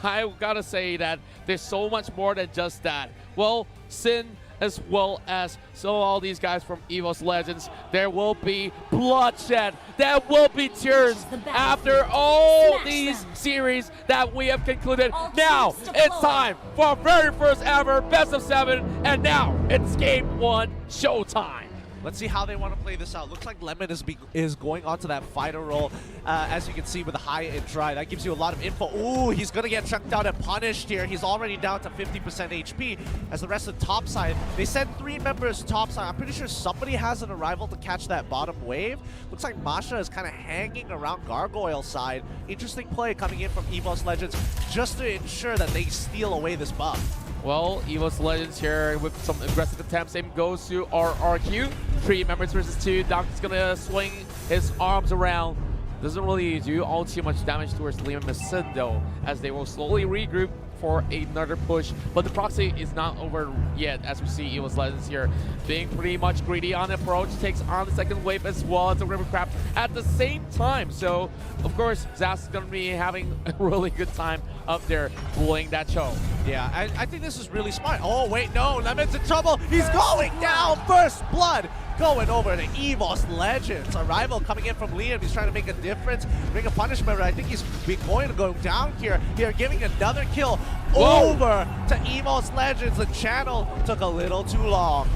I gotta say that there's so much more than just that. Well, Sin, as well as all these guys from Evos Legends, there will be bloodshed, there will be tears after all these series that we have concluded. Now it's time for our very first ever best of 7, and now it's game 1 showtime. Let's see how they want to play this out. Looks like Lemon is going onto that fighter role, as you can see with the high and dry. That gives you a lot of info. Ooh, he's going to get chucked out and punished here. He's already down to 50% HP. As the rest of the top side, they sent 3 members top side. I'm pretty sure somebody has an arrival to catch that bottom wave. Looks like Masha is kind of hanging around Gargoyle side. Interesting play coming in from Evos Legends just to ensure that they steal away this buff. Well, Evos Legends here with some aggressive attempts. Same goes to RRQ. 3 members versus 2. Donkey's gonna swing his arms around. Doesn't really do all too much damage towards Liam and Sid though, as they will slowly regroup for another push. But the proxy is not over yet, as we see Evos Legends here being pretty much greedy on approach. Takes on the second wave as well as the River Crab at the same time. So, of course, Zas is going to be having a really good time up there blowing that show. Yeah, I think this is really smart. Oh, wait, no, Lemon's in trouble. He's going down. First blood going over to Evos Legends. Arrival coming in from Liam. He's trying to make a difference, bring a punishment. I think he's going to go down here. Giving another kill over to Evos Legends. The channel took a little too long.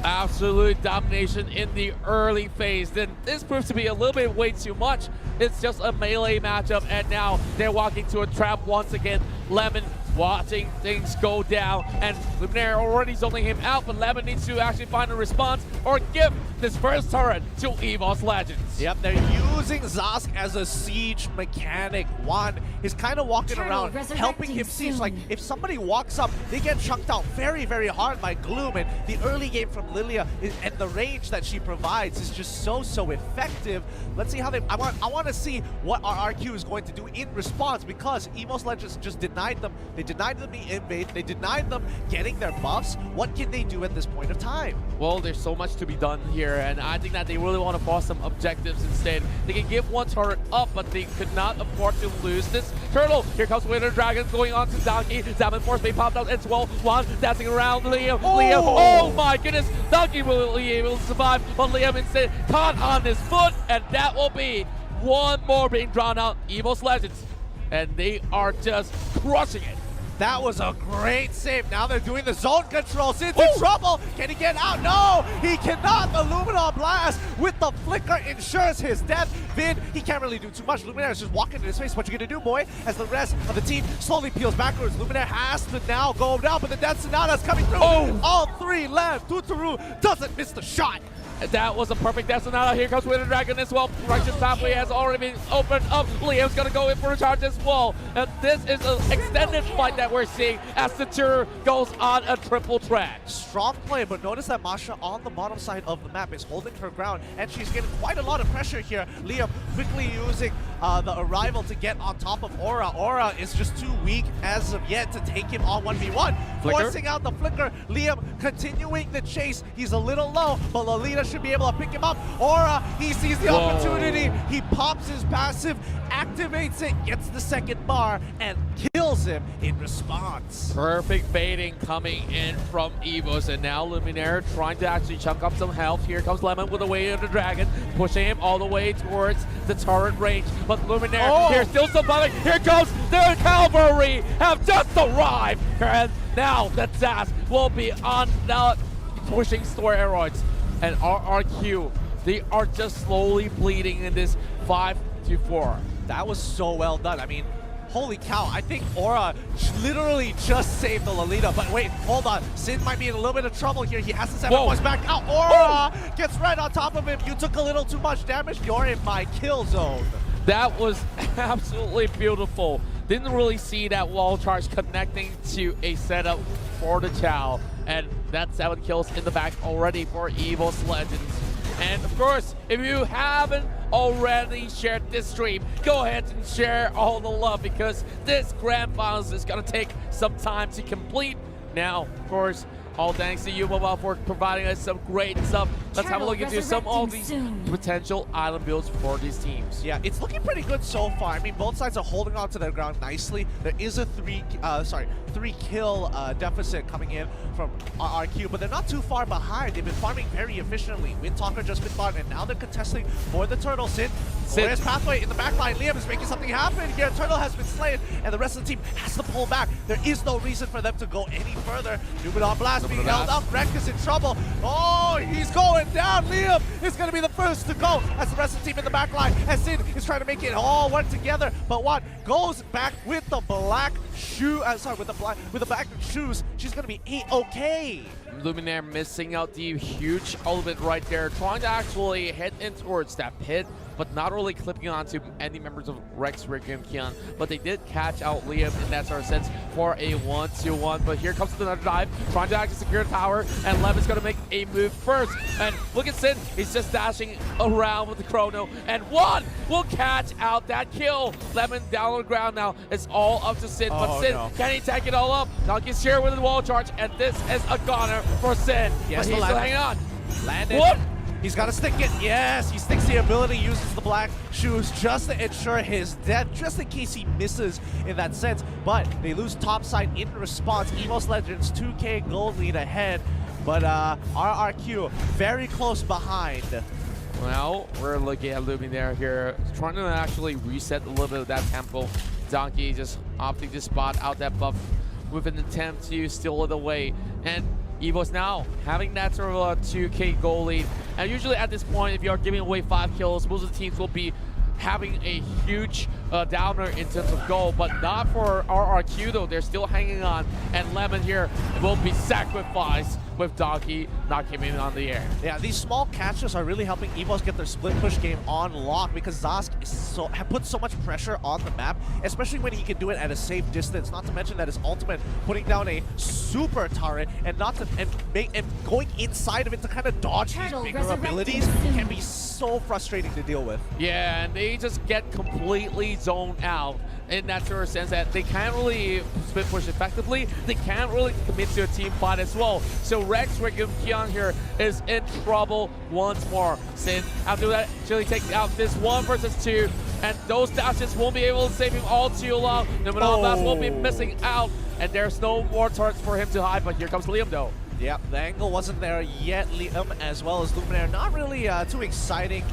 Absolute domination in the early phase. Then this proves to be a little bit way too much. It's just a melee matchup, and now they're walking to a trap once again. Lemon watching things go down, and Luminaire already zoning him out, but Lemon needs to actually find a response or give this first turret to Evos Legends. Yep, they're using Zask as a siege mechanic. Juan is kind of walking around, helping him siege. Like, if somebody walks up, they get chucked out very, very hard by Gloom, and the early game from Lilia and the range that she provides is just so effective. Let's see how they... I want to see what our RQ is going to do in response, because Evos Legends just denied them. They denied them the invade. They denied them getting their buffs. What can they do at this point of time? Well, there's so much to be done here, and I think that they really want to force some objectives instead. They can give one turret up, but they could not afford to lose this turtle. Here comes Winter Dragon going on to Donkey. Salmon Force Bay popped out as well. Juan dancing around Liam. Liam, oh my goodness. Donkey will be able to survive, but Liam instead caught on his foot, and that will be one more being drawn out. Evos Legends, and they are just crushing it. That was a great save. Now they're doing the zone control. Sin's in trouble. Can he get out? No, he cannot. The Luminol Blast with the flicker ensures his death. Vid, he can't really do too much. Luminaire is just walking in his face. What you gonna do, boy? As the rest of the team slowly peels backwards. Luminaire has to now go down, but the Death Sonata's coming through. All 3 left. Tuturu doesn't miss the shot. That was a perfect Death Sonata. Here comes Winter Dragon as well. Righteous Pathway has already been opened up. Liam's gonna go in for a charge as well. And this is an extended fight that we're seeing as the tour goes on a triple track. Strong play, but notice that Masha on the bottom side of the map is holding her ground, and she's getting quite a lot of pressure here. Liam quickly using the arrival to get on top of Aura. Aura is just too weak as of yet to take him on 1v1. Forcing out the flicker. Liam continuing the chase. He's a little low, but Lolita should be able to pick him up. Aura, he sees the opportunity. He pops his passive, activates it, gets the second bar, and kills him in response. Perfect baiting coming in from Evos, and now Luminaire trying to actually chunk up some health. Here comes Lemon with the way of the dragon, pushing him all the way towards the turret range. But Luminaire here still surviving. Here comes the cavalry, have just arrived, and now the Zaz will be on the pushing steroids. And RRQ, they are just slowly bleeding in this 5-4. That was so well done. I mean, holy cow, I think Aura literally just saved the Lolita. But wait, hold on. Sin might be in a little bit of trouble here. He has to send boys back out. Aura gets right on top of him. You took a little too much damage. You're in my kill zone. That was absolutely beautiful. Didn't really see that wall charge connecting to a setup for the Chow. And that's 7 kills in the back already for Evos Legends. And of course, if you haven't already shared this stream, go ahead and share all the love, because this grand finals is gonna take some time to complete. Now, of course, All thanks to you, Mobile, for providing us some great stuff. Let's have a look into some of these potential island builds for these teams. Yeah, it's looking pretty good so far. I mean, both sides are holding on to their ground nicely. There is a three kill deficit coming in from RRQ, but they're not too far behind. They've been farming very efficiently. Windtalker just been farmed, and now they're contesting for the turtle. Sid, Glorious Pathway in the back line. Liam is making something happen here. Turtle has been slain, and the rest of the team has to pull back. There is no reason for them to go any further. Numenor Blast being held up. Wreck is in trouble. Oh, he's going down. Liam is going to be the first to go as the rest of the team in the back line. As Sid is trying to make it all work together, but what goes back with the black shoe? With the black shoes, she's going to be A-okay. Luminaire missing out the huge element right there, trying to actually head in towards that pit, but not really clipping onto any members of Rex, Rick, and Kian. But they did catch out Liam in that sort of sense for a 1-2-1. But here comes another dive, trying to actually secure the tower, and Levin's going to make a move first. And look at Sin, he's just dashing around with the chrono, and one will catch out that kill. Lemon down on the ground now. It's all up to Sin, but Sin, can he take it all up? Donkey's here with the wall charge, and this is a goner for Sin. Yes, but he's still hanging on. Landed. What? He's got to stick it. Yes, he sticks the ability, uses the black shoes just to ensure his death, just in case he misses in that sense. But they lose topside in response. Evos Legends 2K gold lead ahead, but RRQ very close behind. Well, we're looking at Luminaire here, trying to actually reset a little bit of that tempo. Donkey just opting to spot out that buff with an attempt to steal it away. And Evos now having that sort of a 2K goal lead. And usually at this point, if you are giving away 5 kills, most of the teams will be having a huge downer in terms of goal, but not for RRQ though. They're still hanging on, and Lemon here will be sacrificed with Donkey knocking him on the air. Yeah, these small catches are really helping Evos get their split push game on lock, because Zask is puts so much pressure on the map, especially when he can do it at a safe distance. Not to mention that his ultimate putting down a super turret and going inside of it to kind of dodge these bigger abilities can be so frustrating to deal with. Yeah, and they just get completely zoned out in that sort of sense that they can't really split push effectively. They can't really commit to a team fight as well. So Rex, Rick, and Kian here is in trouble once more. Sin, after that, actually takes out this 1 versus 2, and those dashes won't be able to save him all too long. The Blast will be missing out, and there's no more turrets for him to hide, but here comes Liam though. Yep, the angle wasn't there yet. Liam as well as Luminaire, not really too exciting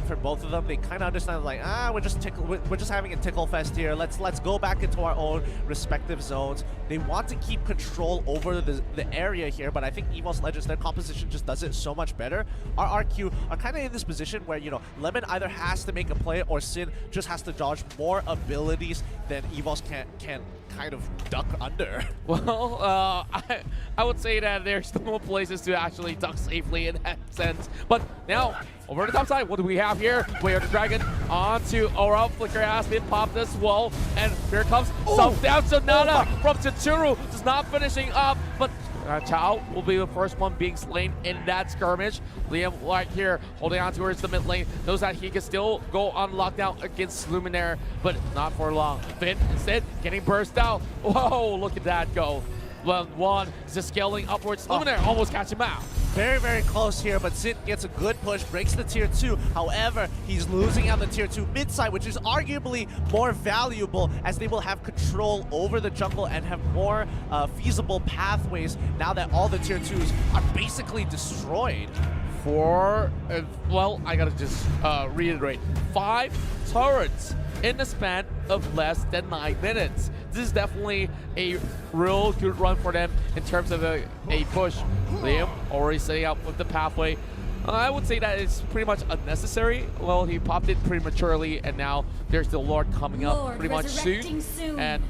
for both of them. They kind of understand, like, we're just having a tickle fest here. Let's go back into our own respective zones. They want to keep control over the area here, but I think Evos Legends, their composition just does it so much better. RRQ are kind of in this position where, you know, Lemon either has to make a play or Sin just has to dodge more abilities than Evos can kind of duck under. Well, I would say that there's no places to actually duck safely in that sense. But now, over the top side, what do we have here? Way of the Dragon onto Aura. Flicker has been popped as well. And here comes some down Sonata from Tsuru. Just not finishing up, but Chao will be the first one being slain in that skirmish. Liam right here holding on towards the mid lane. Knows that he can still go on lockdown against Luminaire, but not for long. Finn instead getting burst out. Whoa, look at that go. Well, one is just scaling upwards. Luminaire almost catch him out. Very, very close here, but Sin gets a good push, breaks the tier 2. However, he's losing out the tier 2 mid side, which is arguably more valuable as they will have control over the jungle and have more feasible pathways now that all the tier 2s are basically destroyed. Well, I gotta just reiterate, 5 turrets in the span of less than 9 minutes. This is definitely a real good run for them in terms of a push. Liam already setting up with the pathway. I would say that it's pretty much unnecessary. Well, he popped it prematurely, and now there's the Lord coming up pretty much soon. And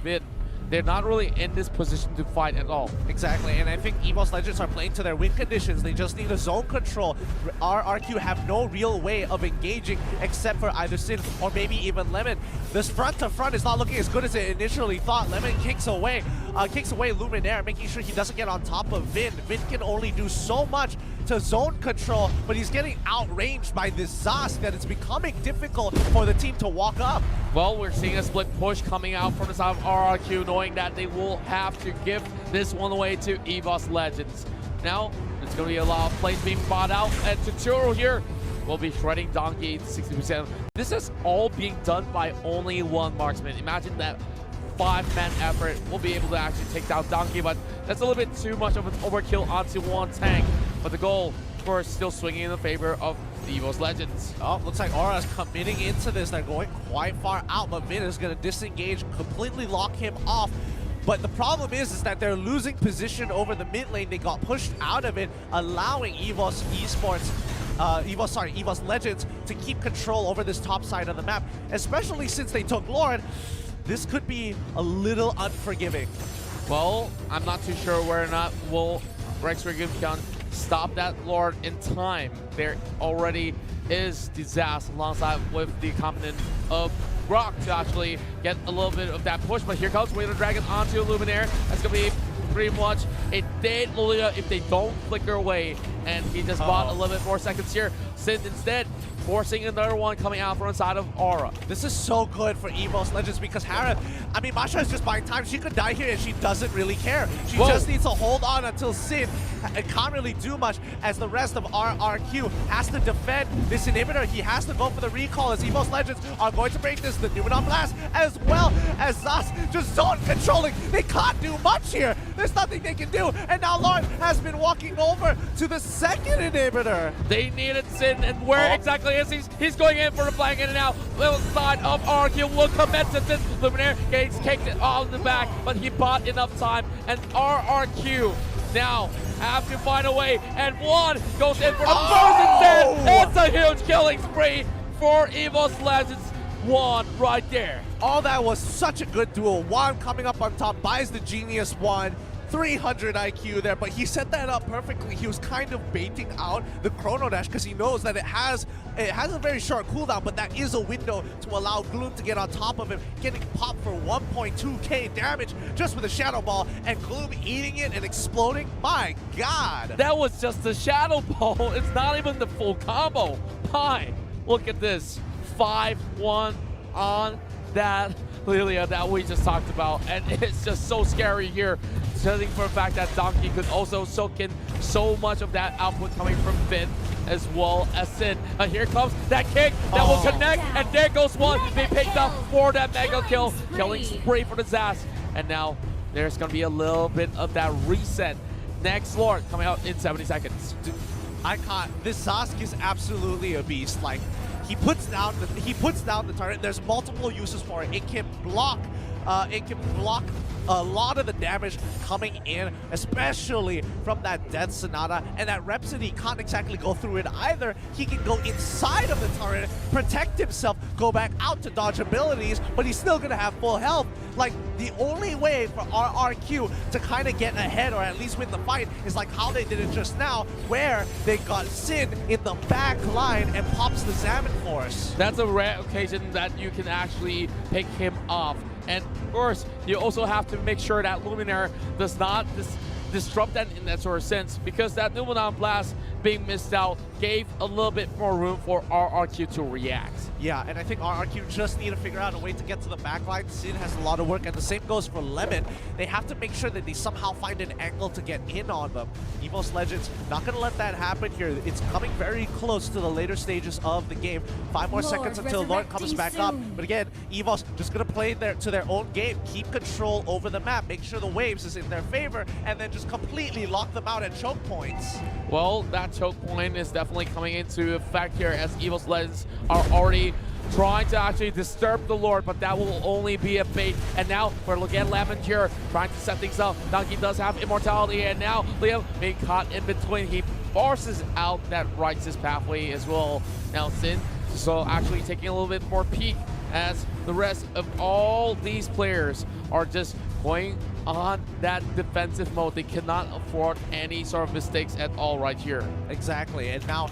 they're not really in this position to fight at all. Exactly, and I think Evos Legends are playing to their win conditions. They just need a zone control. RRQ have no real way of engaging except for either Sin or maybe even Lemon. This front to front is not looking as good as it initially thought. Lemon kicks away. kicks away Luminaire, making sure he doesn't get on top of Vin. Vin can only do so much to zone control, but he's getting outranged by this Zask that it's becoming difficult for the team to walk up. Well, we're seeing a split push coming out from the side of RRQ, knowing that they will have to give this one away to Evos Legends. Now, there's going to be a lot of plays being bought out, and Totoro here will be shredding Donkey to 60%. This is all being done by only one marksman. Imagine that 5-man effort will be able to actually take down Donkey, but that's a little bit too much of an overkill onto one tank. But the goal, of course, still swinging in the favor of the Evos Legends. Oh, looks like Aura's committing into this. They're going quite far out, but Vin is going to disengage, completely lock him off. But the problem is that they're losing position over the mid lane. They got pushed out of it, allowing Evos Esports, Evos Legends to keep control over this top side of the map, especially since they took Lord. This could be a little unforgiving. Well, I'm not too sure whether or not will Rex Riggin can stop that Lord in time. There already is Disaster alongside with the component of Rock to actually get a little bit of that push, but here comes Wailer Dragon onto Luminaire. That's gonna be pretty much a dead Lilia if they don't flicker away, and he just bought a little bit more seconds here. Sin instead forcing another one coming out from inside of Aura. This is so good for Evos Legends because Hera, I mean, Masha is just buying time. She could die here and she doesn't really care. She just needs to hold on until Sin can't really do much, as the rest of RRQ has to defend this inhibitor. He has to go for the recall as Evos Legends are going to break this. The Numenon Blast as well as Zas just zone controlling. They can't do much here. There's nothing they can do. And now Lord has been walking over to the second inhibitor. They needed Sin, and where exactly is he? He's going in for the flying in and out. Little side of RRQ will commit to this. Luminaire gets kicked off the back, but he bought enough time, and RRQ now have to find a way, and one goes in for the first instead. It's a huge killing spree for Evos Legends. One right there. Oh, that was such a good duel. Juan coming up on top, buys the Genius one. 300 IQ there, but he set that up perfectly. He was kind of baiting out the Chrono Dash because he knows that it has a very short cooldown, but that is a window to allow Gloom to get on top of him, getting popped for 1.2k damage just with a Shadow Ball, and Gloom eating it and exploding. My God. That was just the Shadow Ball. It's not even the full combo. Hi, look at this. 5-1 on that Lilia that we just talked about, and it's just so scary here, judging for the fact that Donkey could also soak in so much of that output coming from Finn as well as Sin. And here comes that kick that will connect, and there goes one. They picked up for that mega kill, killing spree for the Zas, and now there's gonna be a little bit of that reset. Next Lord coming out in 70 seconds. Dude, I can't. This Zask is absolutely a beast. Like, he puts down the turret. There's multiple uses for it. It can block a lot of the damage coming in, especially from that Death Sonata, and that Rhapsody can't exactly go through it either. He can go inside of the turret, protect himself, go back out to dodge abilities, but he's still gonna have full health. Like, the only way for RRQ to kind of get ahead or at least win the fight is like how they did it just now, where they got Sin in the back line and pops the Salmon Force. That's a rare occasion that you can actually pick him off. And of course, you also have to make sure that Luminaire does not disrupt that in that sort of sense, because that Numenon Blast being missed out gave a little bit more room for RRQ to react. Yeah, and I think RRQ just need to figure out a way to get to the backline. Sin has a lot of work, and the same goes for Lemon. They have to make sure that they somehow find an angle to get in on them. Evos Legends not going to let that happen here. It's coming very close to the later stages of the game. 5 more seconds until Lord comes back up. But again, Evos just going to play to their own game, keep control over the map, make sure the waves is in their favor, and then just completely lock them out at choke points. Well, that choke point is definitely coming into effect here, as Evos Legends are already trying to actually disturb the Lord, but that will only be a bait. And now we're looking at Lemon here, trying to set things up. Donkey does have immortality, and now Liam being caught in between. He forces out that righteous pathway as well. Now Sin, so actually taking a little bit more peek, as the rest of all these players are just going on that defensive mode. They cannot afford any sort of mistakes at all right here. Exactly, and now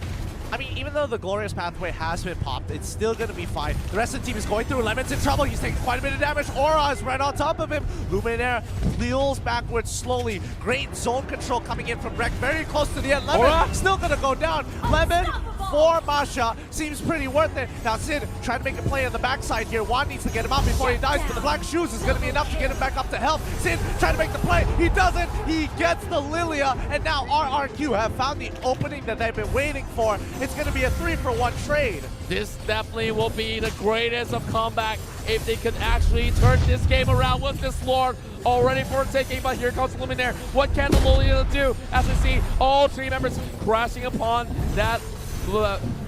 I mean, even though the Glorious Pathway has been popped, it's still going to be fine. The rest of the team is going through. Lemon's in trouble. He's taking quite a bit of damage. Aura is right on top of him. Luminaire peels backwards slowly. Great zone control coming in from Rek. Very close to the end. Lemon still going to go down. Lemon for Masha seems pretty worth it. Now Sid trying to make a play on the backside here. Juan needs to get him out before he dies, but the black shoes is going to be enough to get him back up to health. Sid trying to make the play. He doesn't. He gets the Lilia, and now RRQ have found the opening that they've been waiting for. It's going to be a 3-for-1 trade. This definitely will be the greatest of comeback if they could actually turn this game around with this Lord already for taking, but here comes Luminaire. What can the Lilia do? As we see all three members crashing upon that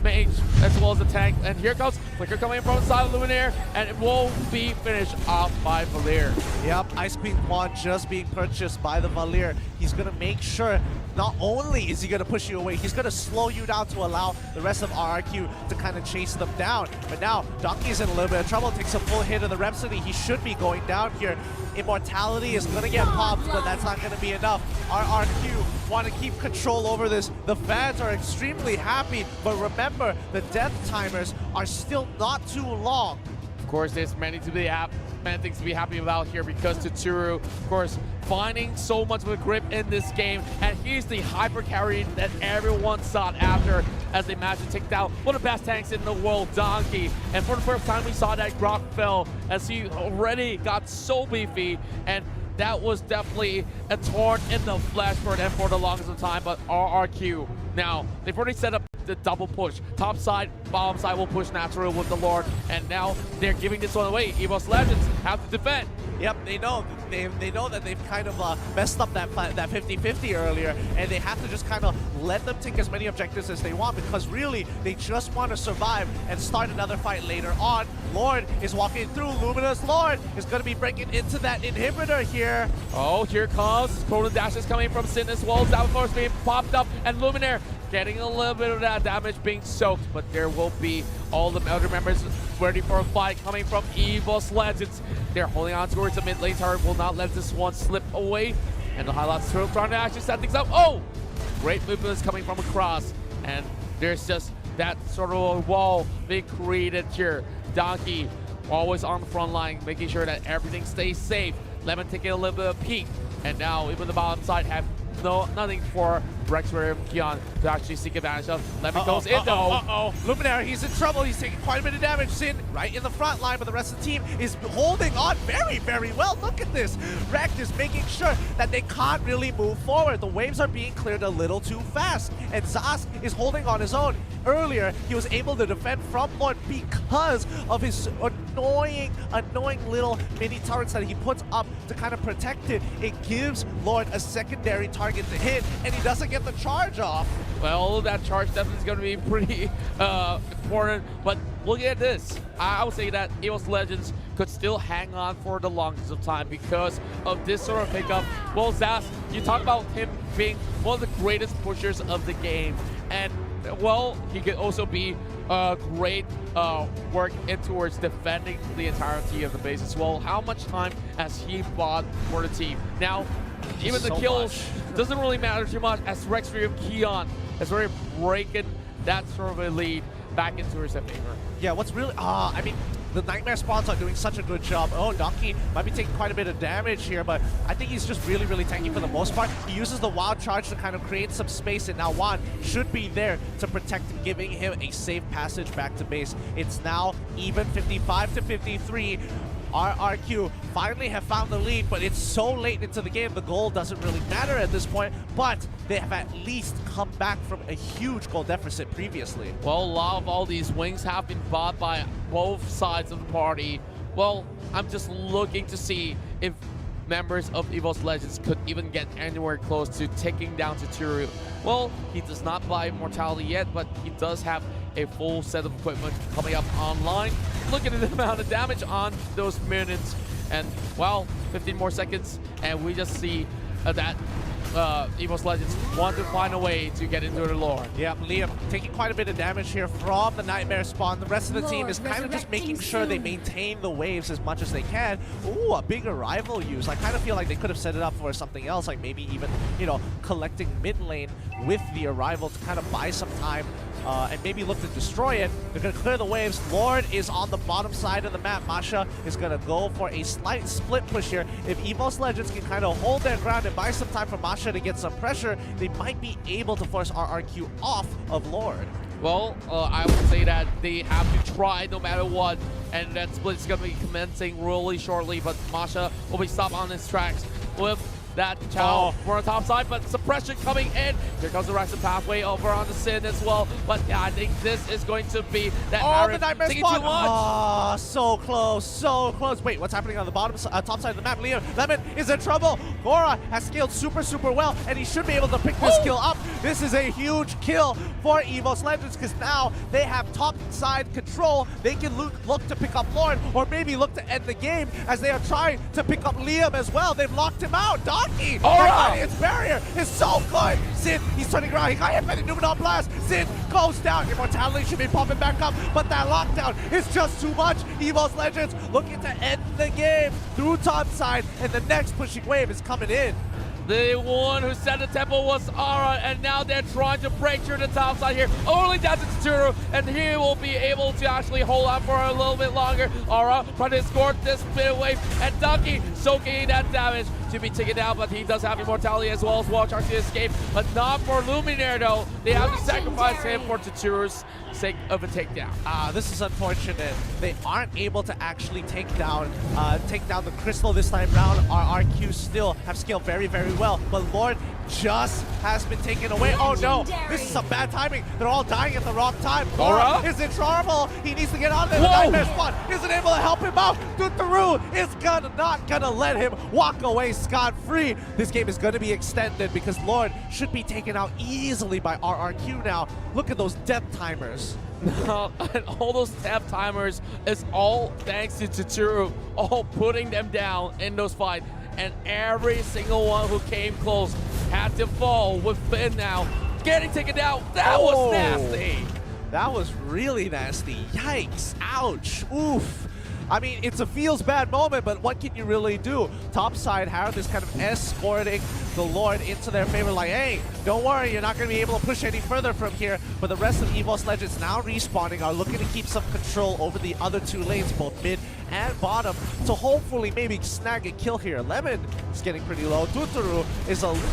mage as well as the tank, and here comes Flicker coming from the side of Luminaire, and it will be finished off by Valir. Yep, Ice Queen Juan just being purchased by the Valir. He's gonna make sure not only is he gonna push you away, he's gonna slow you down to allow the rest of RRQ to kind of chase them down. But now Donkey's in a little bit of trouble, takes a full hit of the Rhapsody. He should be going down here. Immortality is gonna get popped, but that's not gonna be enough. RRQ want to keep control over this. The fans are extremely happy, but remember, the death timers are still not too long. Of course, there's many things to be happy about here because Tsuru, of course, finding so much of a grip in this game, and he's the hyper carry that everyone sought after as they managed to take down one of the best tanks in the world, Donkey. And for the first time, we saw that Grok fell as he already got so beefy, and that was definitely a thorn in the flesh for them for the longest of time. But RRQ, now, they've already set up the double push. Top side, bottom side will push natural with the Lord, and now they're giving this one away. Evos Legends have to defend. Yep, they know that they've kind of messed up that 50-50 earlier, and they have to just kind of let them take as many objectives as they want, because really they just want to survive and start another fight later on. Lord is walking through. Luminous Lord is going to be breaking into that inhibitor here. Oh, here comes Chrono Dashes coming from Sin as well. Salvator's being popped up, and Luminaire getting a little bit of that damage being soaked, but there will be all the other members ready for a fight coming from Evos Legends. They're holding on towards the mid lane tower, will not let this one slip away. And the highlights still trying to actually set things up. Oh! Great movement is coming from across, and there's just that sort of a wall being created here. Donkey always on the front line, making sure that everything stays safe. Lemon taking a little bit of peek, and now even the bottom side have nothing for Rexware Kion to actually seek advantage of. Lemon goes in though. Luminaire, he's in trouble. He's taking quite a bit of damage. Sin right in the front line, but the rest of the team is holding on very, very well. Look at this. Rex is making sure that they can't really move forward. The waves are being cleared a little too fast, and Zask is holding on his own. Earlier, he was able to defend from Lord because of his annoying little mini turrets that he puts up to kind of protect it. It gives Lord a secondary target to hit, and he doesn't get the charge off. Well, that charge definitely is going to be pretty important, but look at this. I would say that Evos Legends could still hang on for the longest of time because of this sort of pickup. Well, Zaz, you talk about him being one of the greatest pushers of the game, and well, he could also be great work in towards defending the entirety of the base as well. How much time has he bought for the team? Now, even the kills doesn't really matter too much as Rexware Kion has already breaking that sort of a lead back into his favor. Yeah, what's really, I mean, the Nightmare spawns are doing such a good job. Oh, Donkey might be taking quite a bit of damage here, but I think he's just really, really tanky for the most part. He uses the Wild Charge to kind of create some space, and now Juan should be there to protect him, giving him a safe passage back to base. It's now even 55-53. RRQ finally have found the lead, but it's so late into the game, the goal doesn't really matter at this point, but they have at least come back from a huge goal deficit previously. Well, a lot of all these wings have been bought by both sides of the party. Well, I'm just looking to see if members of Evos Legends could even get anywhere close to taking down Tsuru. Well, he does not buy Immortality yet, but he does have a full set of equipment coming up online. Look at the amount of damage on those minutes. And, well, 15 more seconds, and we just see that Evos Legends want to find a way to get into the Lord. Yeah, Liam taking quite a bit of damage here from the Nightmare spawn. The rest of the team is kind of just making sure they maintain the waves as much as they can. Ooh, a big arrival use. I kind of feel like they could have set it up for something else, like maybe even, you know, collecting mid lane with the arrival to kind of buy some time and maybe look to destroy it. They're going to clear the waves. Lord is on the bottom side of the map. Masha is going to go for a slight split push here. If Evos Legends can kind of hold their ground and buy some time for Masha to get some pressure, they might be able to force RRQ off of Lord. Well, I would say that they have to try no matter what, and that split is going to be commencing really shortly, but Masha will be stopped on his tracks with that challenge for the top side, but suppression coming in. Here comes the Ryzen pathway over on the Sin as well, but yeah, I think this is going to be that the nightmare taking spot. too much. So close, so close. Wait, what's happening on the bottom, top side of the map? Liam Lemon is in trouble. Gora has scaled super well, and he should be able to pick this kill up. This is a huge kill for Evos Legends, because now they have top side control. They can look to pick up Lord, or maybe look to end the game, as they are trying to pick up Liam as well. They've locked him out. Donkey! His barrier is so good! Sin, he's turning around. He got hit by the Numenor Blast. Sin goes down. Immortality should be popping back up, but that lockdown is just too much. Evos Legends looking to end the game through top side, and the next pushing wave is coming in. The one who set the tempo was Ara, and now they're trying to break through the top side here. Only down to Tsuru, and he will be able to actually hold on for a little bit longer. Ara trying to score this bit of wave, and Donkey soaking that damage to be taken down, but he does have immortality as well trying to escape, but not for Luminaire though. They have to sacrifice him for Tsuru's sake of a takedown. This is unfortunate. They aren't able to actually take down the crystal this time round. Our RQ still have scaled very well, but Lord just has been taken away. Oh no, this is some bad timing. They're all dying at the wrong time. Gora is in trouble. He needs to get out of there. The nightmare spot isn't able to help him out. Dutaru is not gonna let him walk away scot-free. This game is gonna be extended because Lord should be taken out easily by RRQ now. Look at those death timers. And all those death timers is all thanks to Tsuru, all putting them down in those fights. And every single one who came close had to fall with Finn now getting taken down. That was nasty. That was really nasty. Yikes. Ouch. Oof. I mean, it's a feels bad moment, but what can you really do? Topside, Harith is kind of escorting the Lord into their favor, like, hey, don't worry, you're not going to be able to push any further from here. But the rest of Evos Legends now respawning are looking to keep some control over the other two lanes, both mid and bottom, to hopefully maybe snag a kill here. Lemon is getting pretty low. Dutaru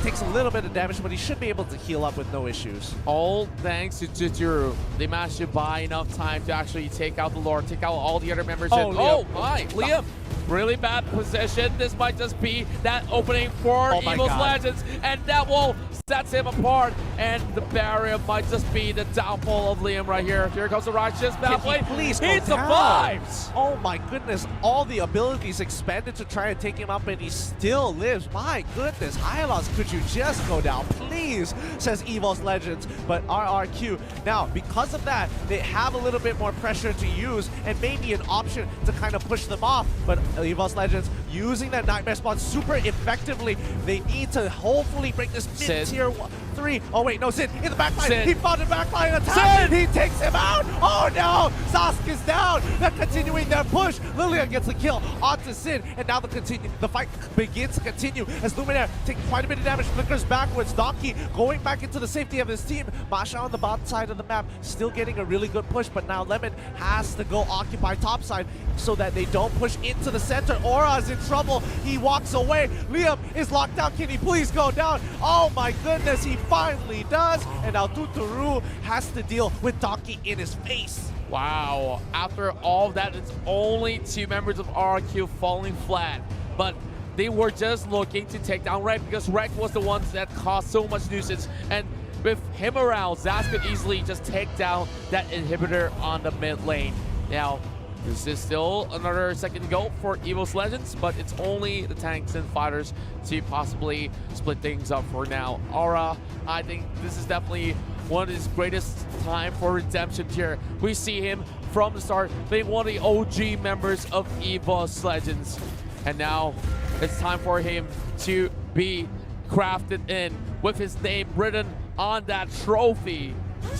takes a little bit of damage, but he should be able to heal up with no issues. All thanks to Dutaru. They managed to buy enough time to actually take out the Lord, take out all the other members. Liam. Really bad position. This might just be that opening for Evos Legends, and that will set him apart. And the barrier might just be the downfall of Liam right here. Here comes the Righteous pathway. Please, he survives. Oh my goodness! All the abilities expanded to try and take him up, and he still lives. My goodness, Hylos, could you just go down, please? Says Evos Legends, but RRQ now, because of that, they have a little bit more pressure to use, and maybe an option to kind of push them off. But Evos Legends using that nightmare spawn super effectively. They need to hopefully break this mid-tier 3. Oh wait, no, Sin in the backline. He found a backline attack. He takes him out. Oh no, Sask is down. They're continuing their push. Lilia gets the kill onto Sin, and now the fight begins to continue as Luminaire taking quite a bit of damage, flickers backwards. Donkey going back into the safety of his team. Masha on the bottom side of the map, still getting a really good push, but now Lemon has to go occupy top side so that they don't push into the center. Aura's in trouble. He walks away. Liam is locked down. Can he please go down? Oh my goodness, he finally does. And now Dutaru has to deal with Donkey in his face. Wow. After all of that, it's only 2 members of RRQ falling flat. But they were just looking to take down Rek, because Rek was the one that caused so much nuisance. And with him around, Zaz could easily just take down that inhibitor on the mid lane. Now, this is still another second go for Evos Legends, but it's only the tanks and fighters to possibly split things up for now. Aura, I think this is definitely one of his greatest time for redemption here. We see him from the start being one of the OG members of Evos Legends. And now it's time for him to be crafted in with his name written on that trophy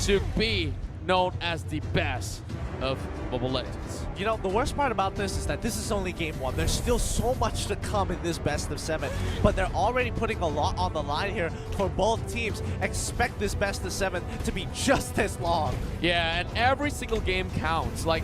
to be known as the best of Mobile Legends. You know, the worst part about this is that this is only game 1. There's still so much to come in this best of 7, but they're already putting a lot on the line here for both teams. Expect this best of 7 to be just as long. Yeah, and every single game counts. Like,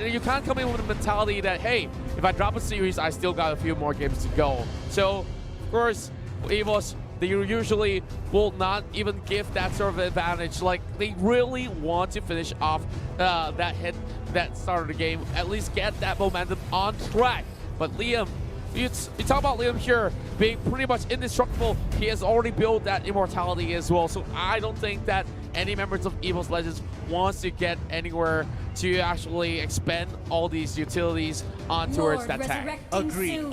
you can't come in with a mentality that, hey, if I drop a series, I still got a few more games to go. So, of course, Evos, they usually will not even give that sort of advantage. Like, they really want to finish off that start of the game, at least get that momentum on track. But Liam, you talk about Liam here being pretty much indestructible. He has already built that immortality as well. So I don't think that any members of Evos Legends wants to get anywhere to actually expend all these utilities on towards that tank. Agreed.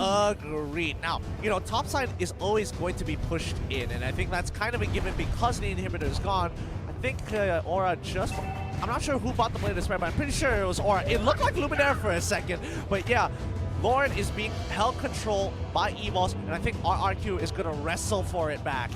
Now, you know, topside is always going to be pushed in, and I think that's kind of a given because the inhibitor is gone. I think Aura just... I'm not sure who bought the Blade of Despair, but I'm pretty sure it was Aura. It looked like Luminaire for a second, but yeah. Lauren is being held control by Evos, and I think RRQ is going to wrestle for it back.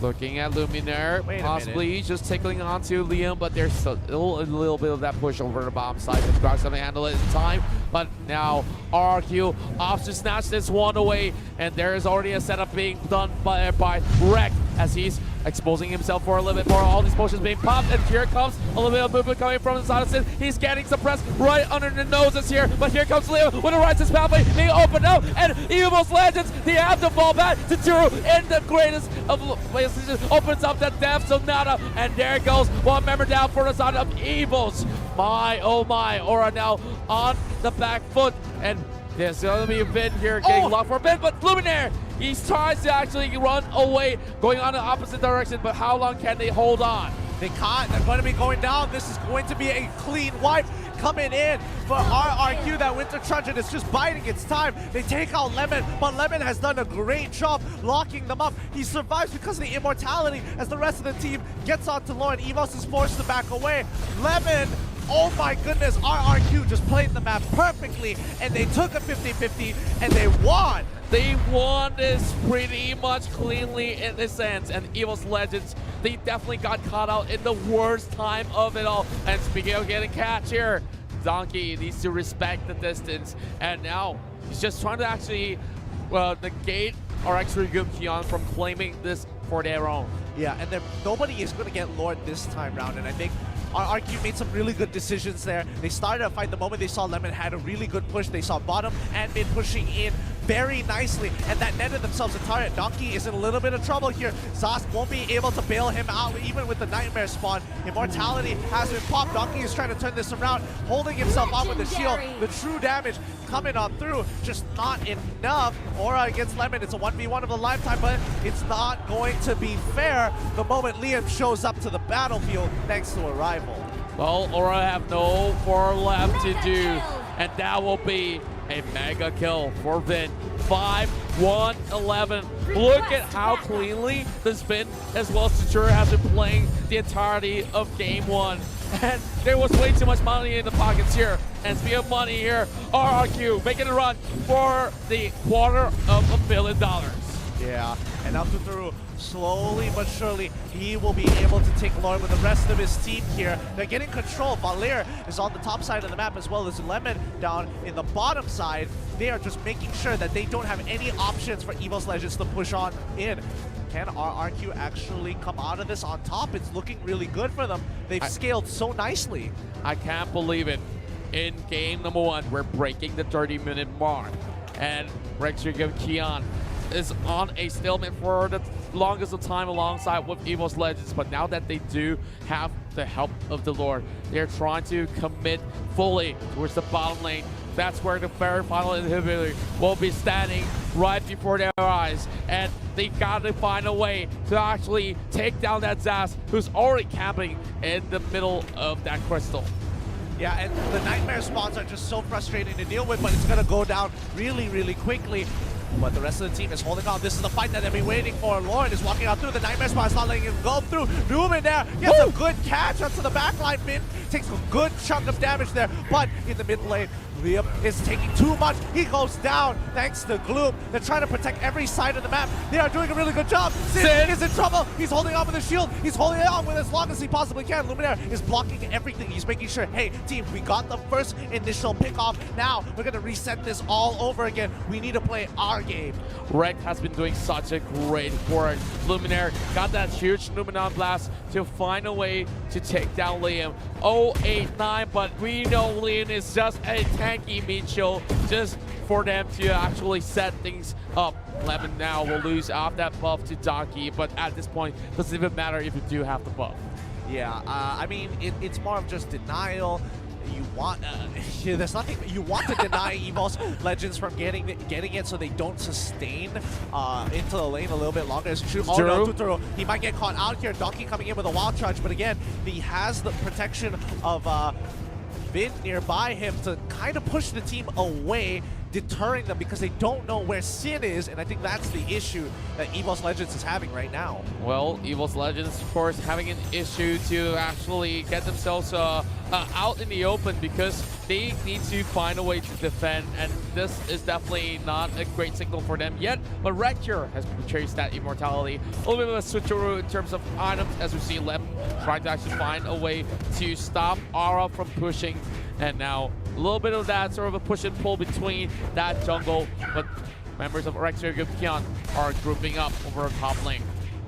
Looking at Luminaire, possibly just tickling onto Liam, but there's still a little bit of that push over the bottom side. The Spark's going to handle it in time, but now RRQ opts to snatch this one away, and there is already a setup being done by Rek as he's exposing himself for a little bit more. All these potions being popped, and here comes a little bit of movement coming from the side of Sin. He's getting suppressed right under the noses here, but here comes Leo with a righteous pathway being opened up, and Evos Legends, they have to fall back to Turu in the greatest of places. Opens up that Death Sonata, and there goes one member down for the side of Evos. My, oh my, Aura now on the back foot, and there's going to be a bit here getting locked for a bit, but Luminaire, he tries to actually run away, going on the opposite direction, but how long can they hold on? They can't. They're going to be going down. This is going to be a clean wipe coming in for RRQ. That Winter Truncheon is just biding its time. They take out Lemon, but Lemon has done a great job locking them up. He survives because of the immortality as the rest of the team gets onto Lauren. Evos is forced to back away. Lemon, oh my goodness, RRQ just played the map perfectly, and they took a 50-50, and they won. They won this pretty much cleanly in this sense, and Evos Legends, they definitely got caught out in the worst time of it all. And speaking of getting catch here, Donkey needs to respect the distance, and now he's just trying to actually negate our extra good Kion from claiming this for their own. Yeah, and then nobody is going to get Lord this time round, and I think RRQ made some really good decisions there. They started a fight the moment they saw Lemon had a really good push. They saw bottom and mid pushing in very nicely, and that netted themselves a turret. Donkey is in a little bit of trouble here. Zast won't be able to bail him out even with the Nightmare spawn. Immortality has been popped. Donkey is trying to turn this around, holding himself on with the shield. The true damage coming on through, just not enough. Aura against Lemon, it's a 1v1 of a lifetime, but it's not going to be fair the moment Liam shows up to the battlefield thanks to Arrival. Well, Aura have no more left to do, and that will be a mega kill for Vin. 5-1-11. Look at how cleanly this Vin as well as Satura has been playing the entirety of game 1. And there was way too much money in the pockets here. And speaking of money here, RRQ making a run for the $250 million. Yeah, and now Tuturu, slowly but surely, he will be able to take Lauren with the rest of his team here. They're getting control. Valir is on the top side of the map as well as Lemon down in the bottom side. They are just making sure that they don't have any options for Evos Legends to push on in. Can RRQ actually come out of this on top? It's looking really good for them. They've scaled so nicely. I can't believe it. In game number 1, we're breaking the 30-minute mark. And Rextrigam Kion is on a stalemate for the longest of time alongside with Evos Legends, but now that they do have the help of the Lord, they're trying to commit fully towards the bottom lane. That's where the very final inhibitor will be standing right before their eyes, and they got to find a way to actually take down that Zast, who's already camping in the middle of that crystal. Yeah, and the Nightmare spawns are just so frustrating to deal with, but it's going to go down really, really quickly. But the rest of the team is holding on. This is the fight that they've been waiting for. Lauren is walking out through. The Nightmare Spawn is not letting him go through. Newman there gets a good catch onto the backline. Min takes a good chunk of damage there. But in the mid lane, Liam is taking too much. He goes down thanks to Gloom. They're trying to protect every side of the map. They are doing a really good job. Sin is in trouble. He's holding on with the shield. He's holding on with as long as he possibly can. Luminaire is blocking everything. He's making sure, hey, team, we got the first initial pick-off. Now we're going to reset this all over again. We need to play our game. Rek has been doing such a great work. Luminaire got that huge Luminon blast to find a way to take down Liam. 089, but we know Liam is just a tanky Mitchell, just for them to actually set things up. Lemon now will lose off that buff to Donkey, but at this point, doesn't even matter if you do have the buff. Yeah, I mean, it's more of just denial. You want, there's nothing, you want to deny Evos Legends from getting it so they don't sustain into the lane a little bit longer. It's true. Oh no, Tuturu, he might get caught out here. Donkey coming in with a wild charge, but again, he has the protection of Vin nearby him to kind of push the team away, deterring them because they don't know where Sin is, and I think that's the issue that Evos Legends is having right now. Well, Evos Legends, of course, having an issue to actually get themselves out in the open because they need to find a way to defend, and this is definitely not a great signal for them yet. But Recture has purchased that immortality. A little bit of a switcheroo in terms of items, as we see Lem trying to actually find a way to stop Aura from pushing, and now a little bit of that sort of a push and pull between that jungle, but members of Recture Gupkion are grouping up over top lane.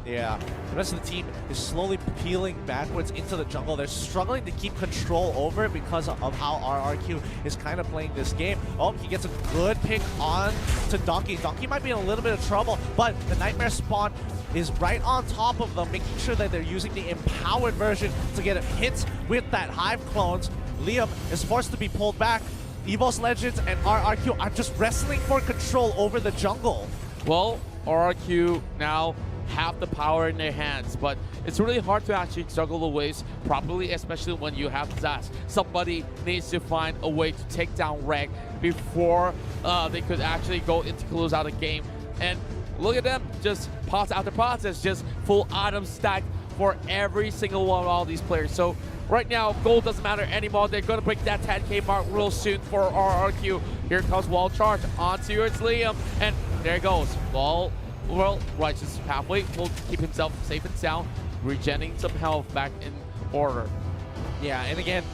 Yeah, the rest of the team is slowly peeling backwards into the jungle. They're struggling to keep control over it because of how RRQ is kind of playing this game. Oh, he gets a good pick on to Donkey. Donkey might be in a little bit of trouble, but the Nightmare spawn is right on top of them, making sure that they're using the empowered version to get hits with that Hive clones. Liam is forced to be pulled back. Evos Legends and RRQ are just wrestling for control over the jungle. Well, RRQ now have the power in their hands, but it's really hard to actually juggle the waves properly, especially when you have Dash. Somebody needs to find a way to take down Reg before they could actually go into close out a game. And look at them, just pots after pots, it's just full item stacked for every single one of all these players. So right now, gold doesn't matter anymore. They're going to break that 10K mark real soon for RRQ. Here comes wall charge onto its Liam, and there it goes. Well, Righteous halfway will keep himself safe and sound, regenerating some health back in order. Yeah, and again,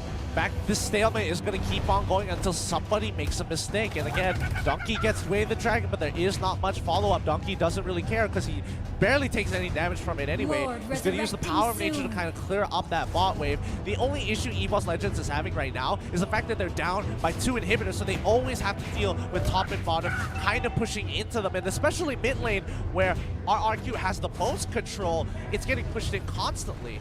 this stalemate is going to keep on going until somebody makes a mistake. And again, Donkey gets away the dragon, but there is not much follow-up. Donkey doesn't really care because he barely takes any damage from it anyway. He's going to use the power of nature to kind of clear up that bot wave. The only issue Evos Legends is having right now is the fact that they're down by 2 inhibitors, so they always have to deal with top and bottom kind of pushing into them. And especially mid lane, where RRQ has the most control, it's getting pushed in constantly.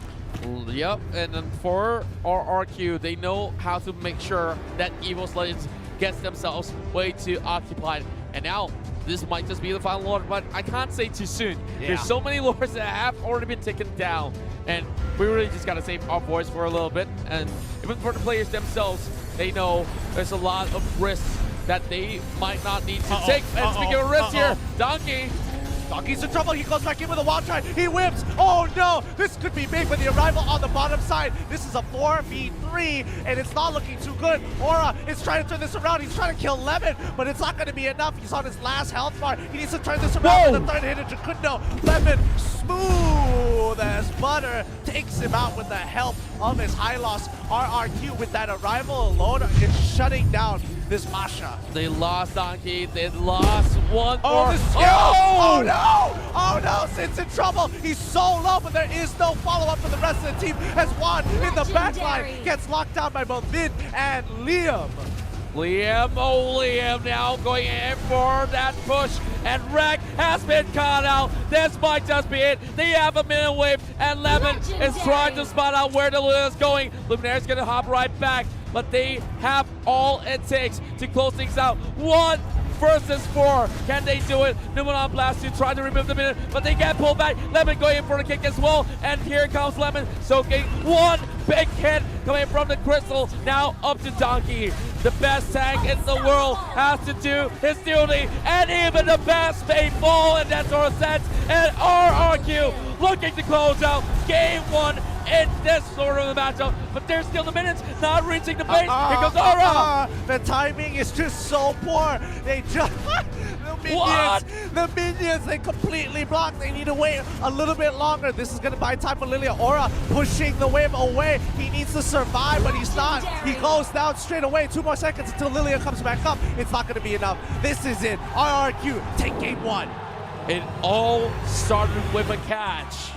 Yep, and then for RRQ, they know how to make sure that Evos Legends gets themselves way too occupied. And now, this might just be the final lord, but I can't say too soon. Yeah. There's so many lords that have already been taken down, and we really just gotta save our voice for a little bit. And even for the players themselves, they know there's a lot of risks that they might not need to take. And speaking of risks here, Donkey's in trouble. He goes back in with a wild try. He whips. Oh no, this could be big with the arrival on the bottom side. This is a 4v3, and it's not looking too good. Aura is trying to turn this around. He's trying to kill Lemon, but it's not going to be enough. He's on his last health bar. He needs to turn this around with the third hit of Jacundo. Lemon, smooth as butter, takes him out with the help of his high loss. RRQ with that arrival alone is shutting down this Masha. They lost Donkey. They lost one more. Oh no! Oh no! Sin's in trouble. He's so low, but there is no follow-up for the rest of the team as Juan in the backline gets locked down by both Vin and Liam. Liam now going in for that push, and Rek has been caught out. This might just be it. They have a minute wave, and Lemon is trying to spot out where the Luna is going. Luminaire's gonna hop right back, but they have all it takes to close things out. 1 versus 4. Can they do it? Numenon Blast to try to remove the minute, but they get pulled back. Lemon going in for the kick as well, and here comes Lemon soaking one big hit coming from the crystal. Now up to Donkey. The best tank in the world has to do his duty, and even the best may fall in that sort of sense. And RRQ looking to close out game 1 in this sort of a matchup, but there's still the minutes, not reaching the base. Here comes Aura. The timing is just so poor. They just the minions, they completely block. They need to wait a little bit longer. This is gonna buy time for Lilia. Aura pushing the wave away. He needs to survive, but he's not. He goes down straight away. 2 more seconds until Lilia comes back up. It's not gonna be enough. This is it. RRQ take game 1. It all started with a catch.